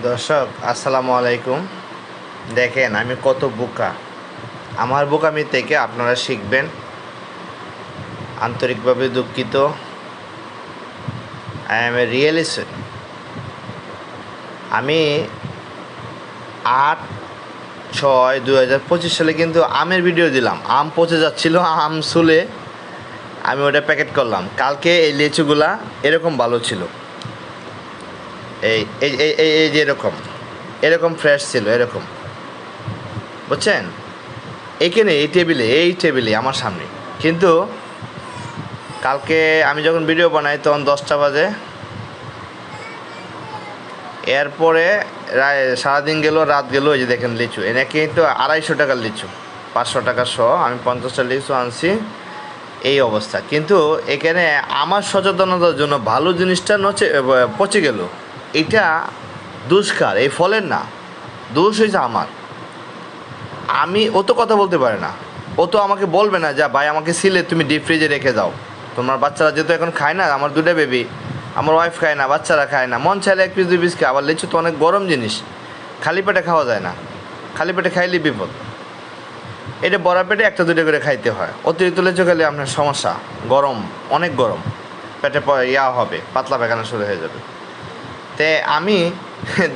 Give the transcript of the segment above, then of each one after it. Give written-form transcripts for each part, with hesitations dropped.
দর্শক আসসালামু আলাইকুম। দেখেন আমি কত বোকা, আমার বোকামি থেকে আপনারা শিখবেন। আন্তরিকভাবে দুঃখিত। I M a really sorry. আমি 8/6/2025 সালে কিন্তু আমের ভিডিও দিলাম। আম পচে যাচ্ছিল, আম শুলে আমি ওটা প্যাকেট করলাম। কালকে এই লিচুগুলা এরকম ভালো ছিল, এই এই এই এই এই যে এরকম এরকম ফ্রেশ ছিল, এরকম, বুঝছেন? এইখানে এই টেবিলে আমার সামনে। কিন্তু কালকে আমি যখন ভিডিও বানাই তখন 10টা বাজে। এরপরে সারাদিন গেল, রাত গেল, এই যে দেখেন লিচু এনে কিন্তু 250 টাকার লিচু, 500 টাকা সহ আমি 50টা লিচু আনছি। এই অবস্থা। কিন্তু এখানে আমার সচেতনতার জন্য ভালো জিনিসটা পচে গেল। এটা দুষ্কার, এই ফলের না, দোষ হয়েছে আমার। ও তো কথা বলতে পারে না, ও তো আমাকে বলবে না যা ভাই আমাকে সিলে তুমি ডিপ ফ্রিজে রেখে দাও। তোমার বাচ্চারা যেহেতু এখন খায় না, আমার 2টা বেবি, আমার ওয়াইফ খায় না, বাচ্চারা খায় না, মন চাইলে 1 পিস 2 পিস খায়। আবার লিচু তো অনেক গরম জিনিস, খালি পেটে খাওয়া যায় না, খালি পেটে খাইলে বিপদ। এটা বড়া পেটে 1টা 2টা করে খাইতে হয়। অতিরিক্ত লিচু খেলে আপনার সমস্যা, গরম, অনেক গরম, পেটে হবে, পাতলা পায়খানা শুরু হয়ে যাবে। তে আমি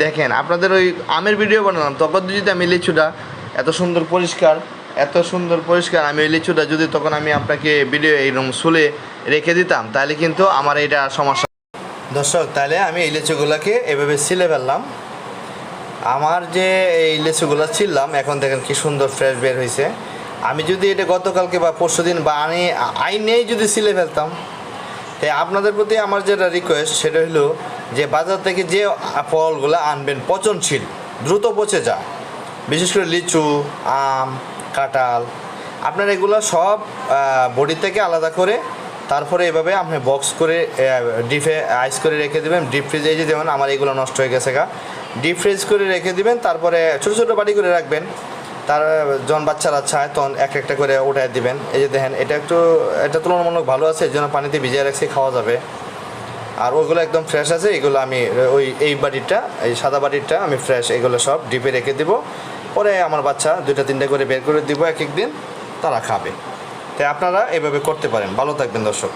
দেখেন আপনাদের ওই আমের ভিডিও বানালাম, তখন যদি আমি লিচুটা এত সুন্দর পরিষ্কার আমি ওই লিচুটা যদি তখন আমি আপনাকে ভিডিও এইরকম শুলে রেখে দিতাম, তাহলে কিন্তু আমার এটা সমস্যা। দর্শক, তাহলে আমি এই লিচুগুলোকে এভাবে ছিলে ফেললাম। আমার যে এই লিচুগুলো ছিললাম, এখন দেখেন কি সুন্দর ফ্রেশ বের হয়েছে। আমি যদি এটা গতকালকে বা পরশু দিন বা আইনেই যদি ছিলে ফেলতাম, তাই আপনাদের প্রতি আমার যেটা রিকোয়েস্ট সেটা হলো যে বাজার থেকে যে ফলগুলো আনবেন পচনশীল, দ্রুত পচে যায়, বিশেষ করে লিচু, আম, কাঁঠাল, আপনার এগুলো সব বডি থেকে আলাদা করে তারপরে এভাবে আপনি বক্স করে ডিপে আইস করে রেখে দেবেন। ডিপ ফ্রিজে যে যেমন আমার এগুলো নষ্ট হয়ে গেছে ডিপ ফ্রিজ করে রেখে দিবেন। তারপরে ছোটো ছোটো বাটি করে রাখবেন। তার যখন বাচ্চারা চায় তখন একটা করে উঠায় দিবেন। এই যে দেখেন এটা তুলনামূলক ভালো আছে, এর জন্য পানিতে ভিজিয়ে রাখছি, খাওয়া যাবে। আর ওইগুলো একদম ফ্রেশ আছে, এগুলো আমি এই সাদা বাটিটা আমি ফ্রেশ, এগুলো সব ডিপে রেখে দিব। পরে আমার বাচ্চা 2টা 3টা করে বের করে দিব এক এক দিন, তারা খাবে। তাই আপনারা এভাবে করতে পারেন। ভালো থাকবেন দর্শক।